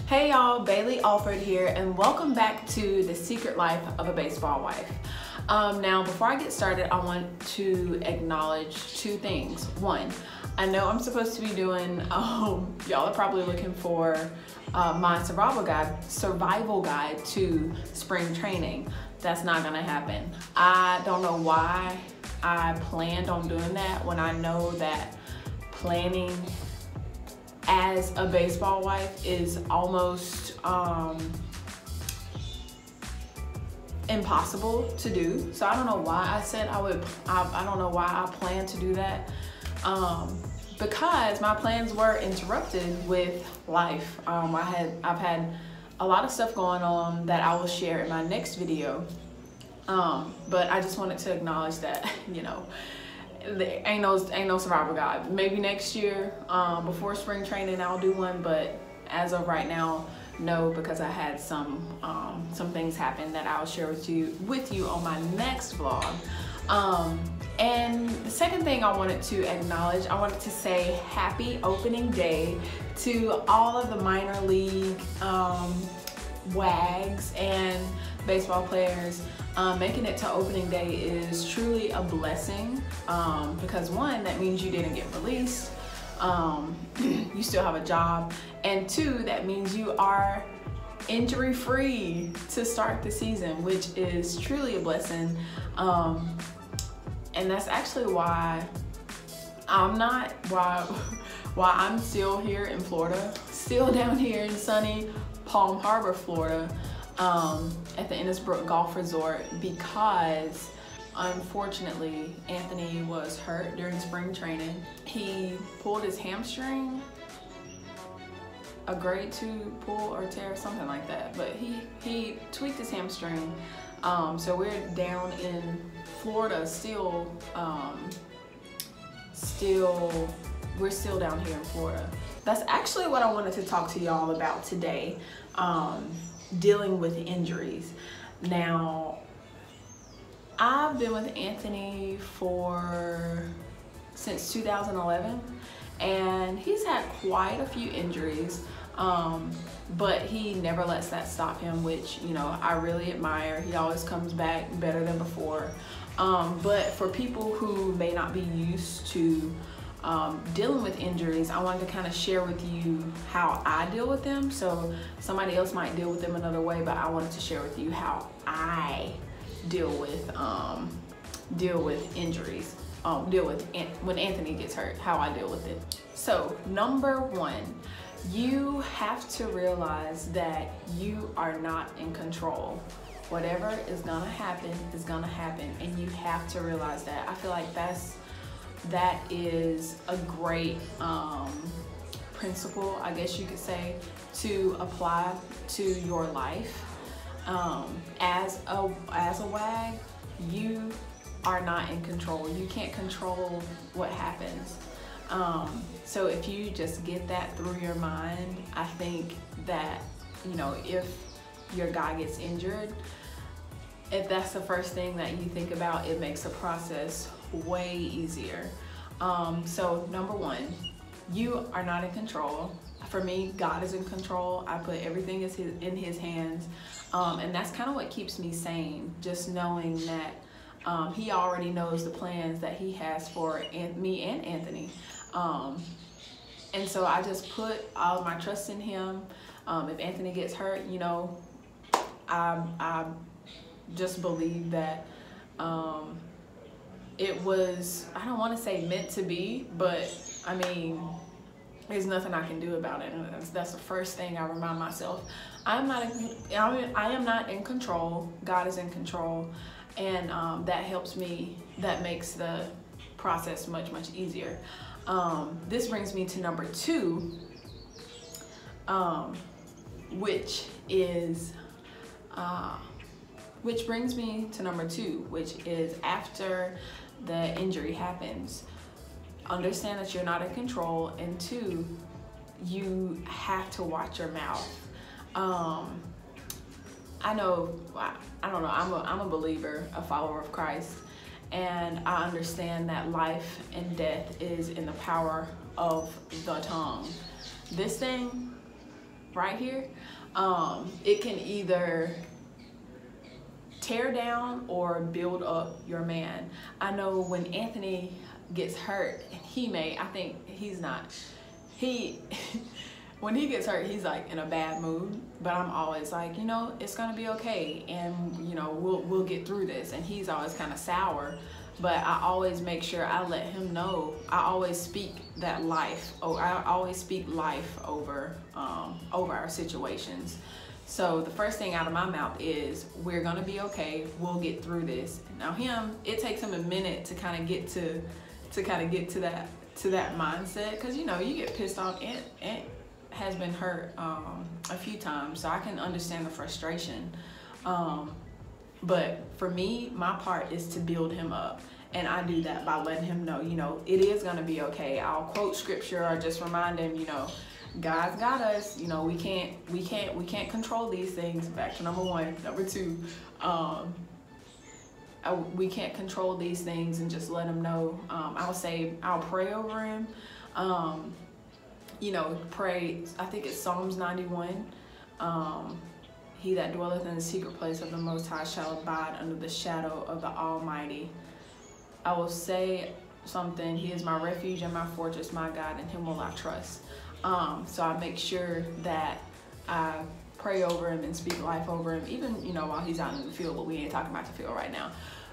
Hey y'all, Bailey Alford here, and welcome back to The Secret Life of a Baseball Wife. Now, before I get started, I want to acknowledge two things. One, I know I'm supposed to be doing, y'all are probably looking for my survival guide to spring training. That's not gonna happen. I don't know why I planned on doing that when I know that planning as a baseball wife is almost impossible to do. So I don't know why I said I would, I don't know why I plan to do that. Because my plans were interrupted with life. I've had a lot of stuff going on that I will share in my next video. But I just wanted to acknowledge that, you know, there ain't no survival guide. Maybe next year, before spring training, I'll do one. But as of right now, no, because I had some things happen that I'll share with you on my next vlog. And the second thing I wanted to acknowledge, I wanted to say happy opening day to all of the minor league WAGs and baseball players. Making it to opening day is truly a blessing because one, that means you didn't get released, you still have a job, and two, that means you are injury free to start the season, which is truly a blessing. And that's actually why I'm still here in Florida, still down here in sunny Palm Harbor, Florida, at the Innisbrook Golf Resort, because unfortunately Anthony was hurt during spring training. He pulled his hamstring, a grade 2 pull or tear, something like that, but he tweaked his hamstring. So we're down in Florida still, we're still down here in Florida. That's actually what I wanted to talk to y'all about today. Dealing with injuries. Now, I've been with Anthony since 2011, and he's had quite a few injuries, but he never lets that stop him, which, you know, I really admire. He always comes back better than before. But for people who may not be used to dealing with injuries, I wanted to kind of share with you how I deal with them. So somebody else might deal with them another way, but I wanted to share with you how I deal with injuries, when Anthony gets hurt, how I deal with it. So number one, you have to realize that you are not in control. Whatever is gonna happen is gonna happen, and you have to realize that. I feel like that is a great principle, I guess you could say, to apply to your life. As a WAG, you are not in control. You can't control what happens. So if you just get that through your mind, I think that, you know, if your guy gets injured, if that's the first thing that you think about, it makes the process way easier. So number one, you are not in control. For me, God is in control. I put everything in his hands. And that's kind of what keeps me sane, just knowing that he already knows the plans that he has for me and Anthony. And so I just put all of my trust in him. If Anthony gets hurt, you know, I just believe that it was, I don't want to say meant to be, but I mean, there's nothing I can do about it. And that's the first thing I remind myself. I am not in control. God is in control. And that helps me, that makes the process much, much easier. This brings me to number two, which brings me to number two, which is after the injury happens, understand that you're not in control, and two, you have to watch your mouth. I don't know, I'm a believer, a follower of Christ, and I understand that life and death is in the power of the tongue. This thing right here, it can either tear down or build up your man. I know when Anthony gets hurt, I think he's not, when he gets hurt, he's like in a bad mood, but I'm always like, you know, it's gonna be okay, and you know, we'll get through this. And he's always kind of sour, but I always make sure I let him know. I always speak that life. I always speak life over our situations. So the first thing out of my mouth is, we're gonna be okay, we'll get through this. Now it takes him a minute to kind of get to that mindset, because you know, you get pissed off. Ant has been hurt a few times, so I can understand the frustration. But for me, my part is to build him up. And I do that by letting him know, you know, it is gonna be okay. I'll quote scripture or just remind him, you know, God's got us. You know, we can't control these things. Back to number one. Number two, we can't control these things, and just let him know. I'll pray over him. You know, pray. I think it's Psalms 91. He that dwelleth in the secret place of the Most High shall abide under the shadow of the Almighty. I will say something. He is my refuge and my fortress, my God, in him will I trust. So I make sure that I pray over him and speak life over him, even, you know, while he's out in the field. But we ain't talking about the field right now.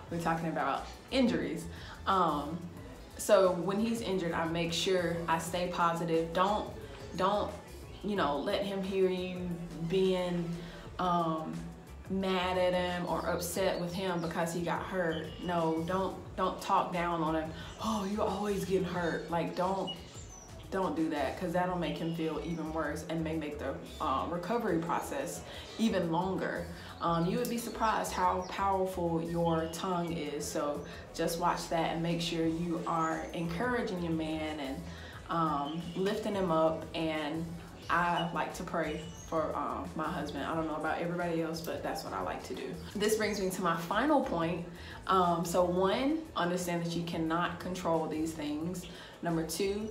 We're talking about injuries. So when he's injured, I make sure I stay positive. Don't, you know, let him hear you being mad at him or upset with him because he got hurt. No, don't talk down on him. Oh, you always getting hurt. Like, don't do that, because that'll make him feel even worse and may make the recovery process even longer. You would be surprised how powerful your tongue is. So just watch that and make sure you are encouraging your man and lifting him up. And I like to pray for my husband. I don't know about everybody else, but that's what I like to do. This brings me to my final point. So one, understand that you cannot control these things. Number two,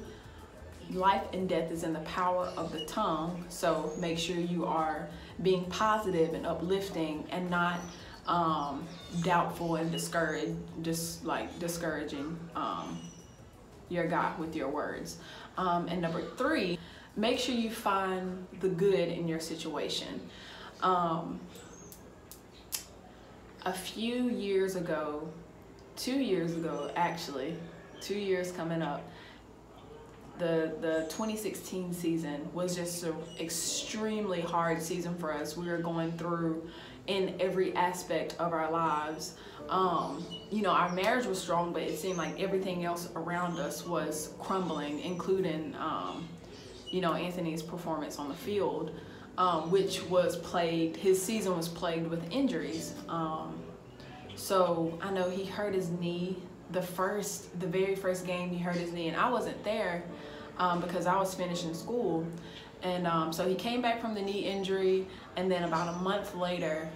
life and death is in the power of the tongue. So make sure you are being positive and uplifting, and not doubtful and discouraging your God with your words. And number three, make sure you find the good in your situation. A few years ago, 2 years ago actually, 2 years coming up, the 2016 season was just an extremely hard season for us. We were going through in every aspect of our lives. You know, our marriage was strong, but it seemed like everything else around us was crumbling, including you know, Anthony's performance on the field, which was plagued. His season was plagued with injuries. So I know he hurt his knee. The very first game he hurt his knee, and I wasn't there because I was finishing school. And so he came back from the knee injury, and then about a month later,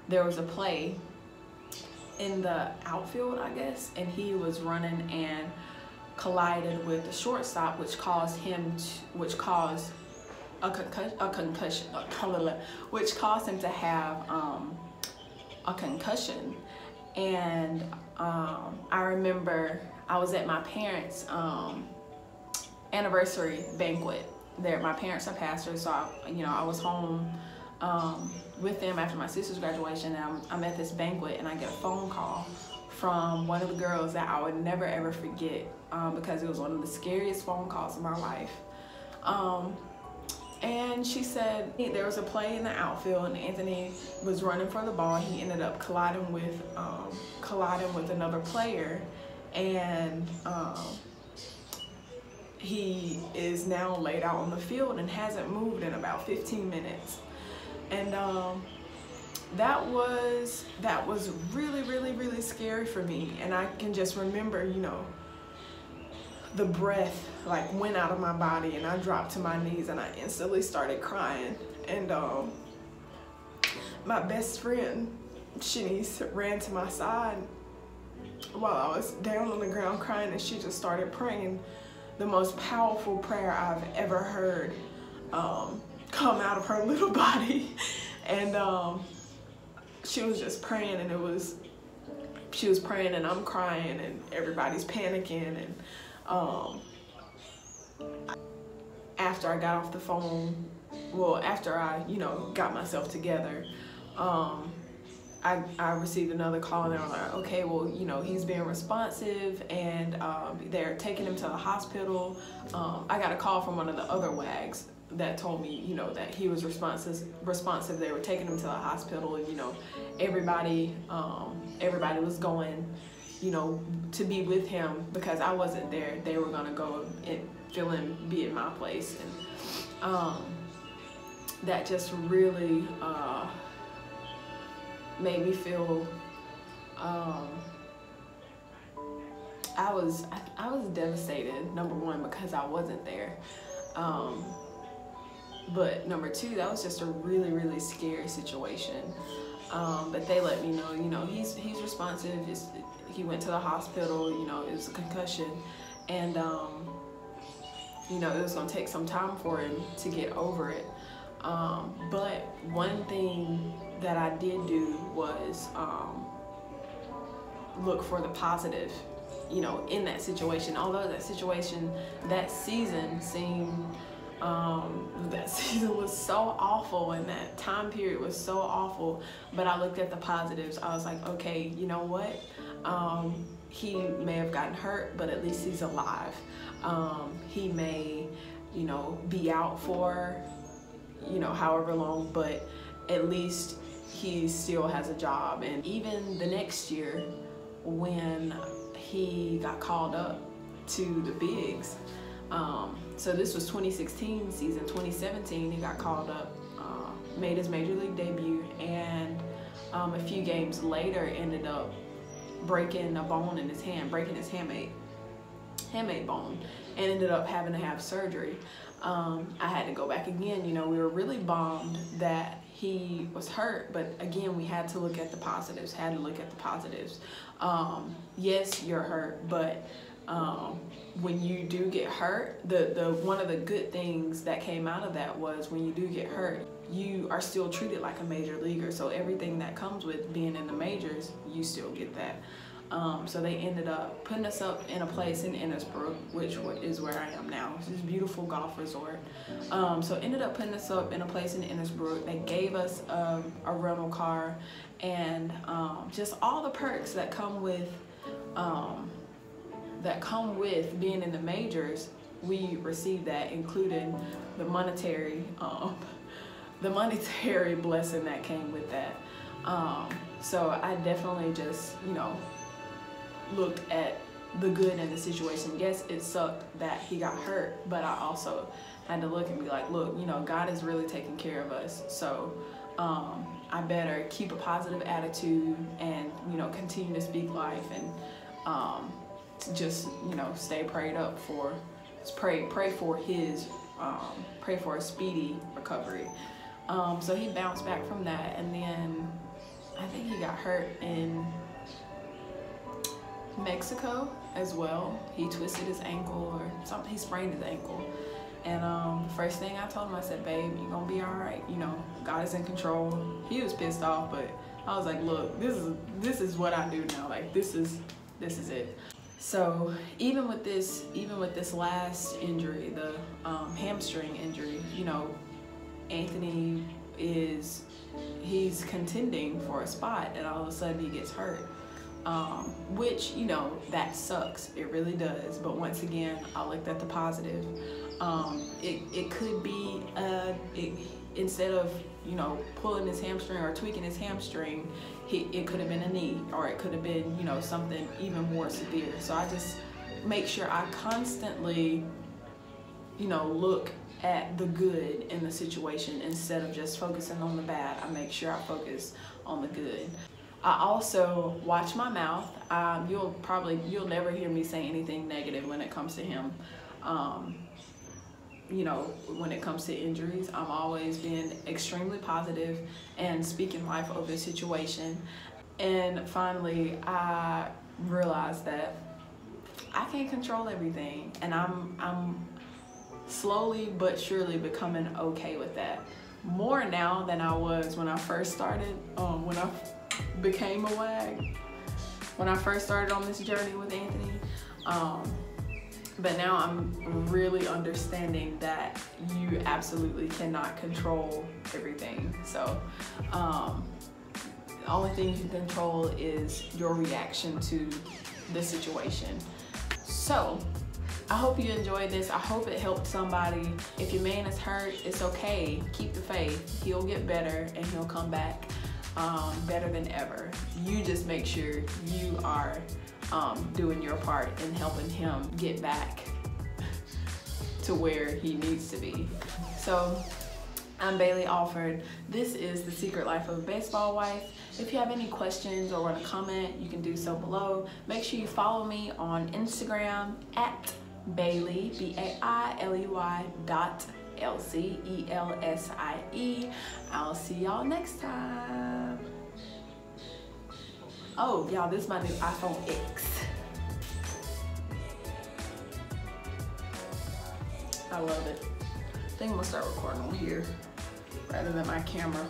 there was a play in the outfield, I guess, and he was running and collided with the shortstop, which caused a concussion, which caused him to have a concussion. And I remember I was at my parents' anniversary banquet. My parents are pastors, so I was home with them after my sister's graduation, and I'm at this banquet, and I get a phone call from one of the girls that I would never ever forget, because it was one of the scariest phone calls of my life. And she said there was a play in the outfield, and Anthony was running for the ball. He ended up colliding with another player, and he is now laid out on the field and hasn't moved in about 15 minutes. And that was really, really, really scary for me. And I can just remember, the breath like went out of my body, and I dropped to my knees, and I instantly started crying. And my best friend, Shanice, ran to my side while I was down on the ground crying, and she just started praying the most powerful prayer I've ever heard come out of her little body. And she was just praying, and she was praying and I'm crying and everybody's panicking. And after I got off the phone, well, after I, got myself together, I received another call, and they were like, okay, well, he's being responsive, and they're taking him to the hospital. I got a call from one of the other WAGs that told me, that he was responsive. They were taking him to the hospital, and, everybody was going, to be with him because I wasn't there. They were gonna go and be in my place, and that just really made me feel. I was devastated. Number one, because I wasn't there. But number two, that was just a really, really scary situation. But they let me know, he's responsive. He went to the hospital, it was a concussion, and it was gonna take some time for him to get over it. But one thing that I did do was look for the positive, in that situation. Although that season seemed, that season was so awful, and that time period was so awful, but I looked at the positives. I was like, okay, you know what? He may have gotten hurt, but at least he's alive. He may, be out for, however long, but at least he still has a job. And even the next year, when he got called up to the bigs, so this was 2016 season. 2017, he got called up, made his major league debut, and a few games later ended up breaking a bone in his hand, breaking his hamate bone, and ended up having to have surgery. I had to go back again. We were really bummed that he was hurt, but again, we had to look at the positives. Yes, you're hurt, but when you do get hurt, the one of the good things that came out of that was when you do get hurt, you are still treated like a major leaguer. So everything that comes with being in the majors, you still get that. So they ended up putting us up in a place in Innisbrook, which is where I am now. It's this beautiful golf resort. So ended up putting us up in a place in Innisbrook. They gave us a rental car, and just all the perks that come with being in the majors. We received that, including the monetary blessing that came with that. So I definitely just, looked at the good in the situation. Yes, it sucked that he got hurt, but I also had to look and be like, look, God is really taking care of us. So I better keep a positive attitude and, continue to speak life, and just, stay prayed up for, pray for his speedy recovery. So he bounced back from that, and then I think he got hurt in Mexico as well. He twisted his ankle or something. He sprained his ankle. And first thing I told him, I said, babe, you're gonna be all right. God is in control. He was pissed off, but I was like, look, this is what I do now. Like, this is it. So even with this last injury, the hamstring injury, Anthony he's contending for a spot, and all of a sudden he gets hurt. Which, that sucks. It really does. But once again, I looked at the positive. It could be, instead of, pulling his hamstring or tweaking his hamstring, it could have been a knee, or it could have been, something even more severe. So I just make sure I constantly, look at the good in the situation instead of just focusing on the bad. I make sure I focus on the good. I also watch my mouth. You'll never hear me say anything negative when it comes to him. When it comes to injuries, I'm always being extremely positive and speaking life over the situation. And finally, I realized that I can't control everything, and I'm slowly but surely becoming okay with that. More now than I was when I first started, when I became a WAG, when I first started on this journey with Anthony. But now I'm really understanding that you absolutely cannot control everything. So the only thing you can control is your reaction to the situation. So I hope you enjoyed this. I hope it helped somebody. If your man is hurt, it's okay. Keep the faith. He'll get better and he'll come back better than ever. You just make sure you are doing your part in helping him get back to where he needs to be. So I'm Bailey Alford. This is The Secret Life of a Baseball Wife. If you have any questions or want to comment, you can do so below. Make sure you follow me on Instagram at Bailey, B-A-I-L-E-Y .L-C-E-L-S-I-E. I'll see y'all next time. Oh, y'all, this is my new iPhone X. I love it. I think I'm gonna start recording on here rather than my camera.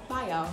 Bye, y'all.